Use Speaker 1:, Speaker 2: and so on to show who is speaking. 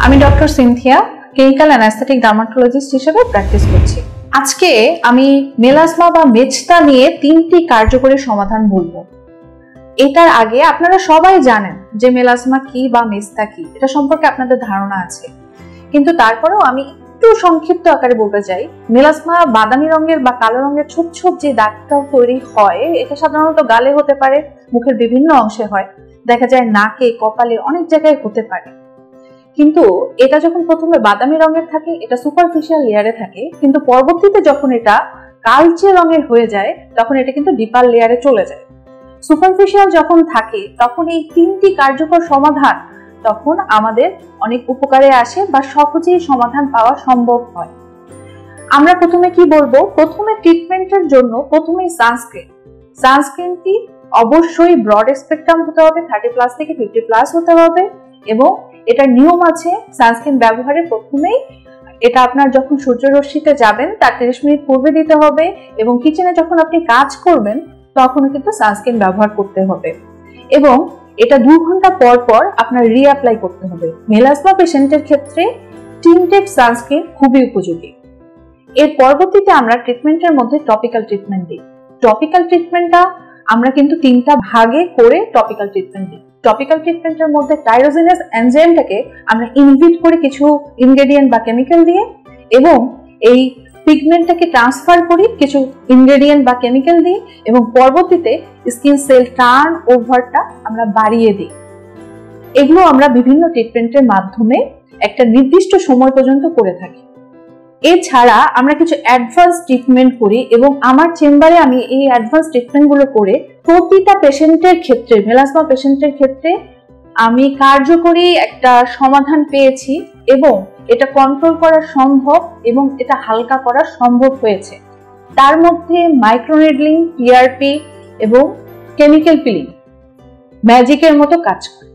Speaker 1: আমি doctor Cynthia clinical anaesthetic dermatologist হিসেবে practice করছি। আজকে আমি মেলাজমা বা মেচতা নিয়ে 3টি কার্যকরী সমাধান বলবো। এটার আগে আপনারা সবাই জানেন যে মেলাজমা কি বা মেচতা কি, এটা সম্পর্কে আপনাদের ধারণা আছে, কিন্তু তারপরেও আমি একটু সংক্ষিপ্ত আকারে বলতে চাই। মেলাজমা বাদামি রঙের বা কালো রঙের ছোট ছোট যে দাগটা তৈরি হয়, এটা সাধারণত গালে হতে পারে, মুখের বিভিন্ন অংশে হয়, দেখা যায় নাকে, কপালে, অনেক জায়গায় হতে পারে। কিন্তু এটা যখন প্রথমে বাদামি রঙের থাকে, এটা সুপারফিশিয়াল লেয়ারে থাকে, কিন্তু পরবর্তীতে যখন এটা কালচে রঙের হয়ে যায় তখন এটা কিন্তু ডিপার লেয়ারে চলে যায়। সুপারফিশিয়াল যখন থাকে তখন এই 3টি কার্যকর সমাধান তখন আমাদের অনেক উপকারে আসে বা সহজেই সমাধান পাওয়া সম্ভব হয়। আমরা প্রথমে কি বলবো, প্রথমে ট্রিটমেন্টের জন্য প্রথমেই সানস্ক্রিনটি অবশ্যই ব্রড স্পেকট্রাম হতে হবে, 30+ থেকে 50+ হতে হবে, এবং এটা নিয়ম আছে সানস্ক্রিন ব্যবহারের। প্রথমেই এটা আপনার যখন সূর্যরশ্মিতে যাবেন তার 30 মিনিট পূর্বে দিতে হবে, এবং কিচেনে যখন আপনি কাজ করবেন তখন কিন্তু সানস্ক্রিন ব্যবহার করতে হবে, এবং এটা 2 ঘন্টা পর পর আপনার রিঅ্যাপ্লাই করতে হবে। মেলাজমা পেশেন্টের ক্ষেত্রে টিনটেড সানস্ক্রিন খুবই উপযোগী। এর পরবর্তীতে আমরা ট্রিটমেন্টের মধ্যে টপিক্যাল ট্রিটমেন্ট দিই। টপিক্যাল ট্রিটমেন্টটা আমরা কিন্তু 3টা ভাগে করে টপিক্যাল ট্রিটমেন্ট দিই। টপিক্যাল ট্রিটমেন্টের মধ্যে টাইরোজিনাস এনজাইমটাকে আমরা ইনহিবিট করে কিছু ইনগ্রেডিয়েন্ট বা কেমিক্যাল দিয়ে, এবং এই পিগমেন্টটাকে ট্রান্সফার করি কিছু ইনগ্রেডিয়েন্ট বা কেমিক্যাল দিয়ে, এবং পরবর্তীতে স্কিন সেল টার্ন ওভারটা আমরা বাড়িয়ে দিই। এগুলো আমরা বিভিন্ন ট্রিটমেন্টের মাধ্যমে একটা নির্দিষ্ট সময় পর্যন্ত করে থাকি। এছাড়া আমরা কিছু অ্যাডভান্স ট্রিটমেন্ট করি, এবং আমার চেম্বারে আমি এই অ্যাডভান্স ট্রিটমেন্টগুলো করে প্রতিটা পেশেন্টের ক্ষেত্রে, মেলাজমা পেশেন্টের ক্ষেত্রে আমি কার্যকরী একটা সমাধান পেয়েছি, এবং এটা কন্ট্রোল করা সম্ভব এবং এটা হালকা করা সম্ভব হয়েছে। তার মধ্যে মাইক্রোনিডলিং, পিআরপি এবং কেমিক্যাল পিলিং ম্যাজিকের মতো কাজ করে।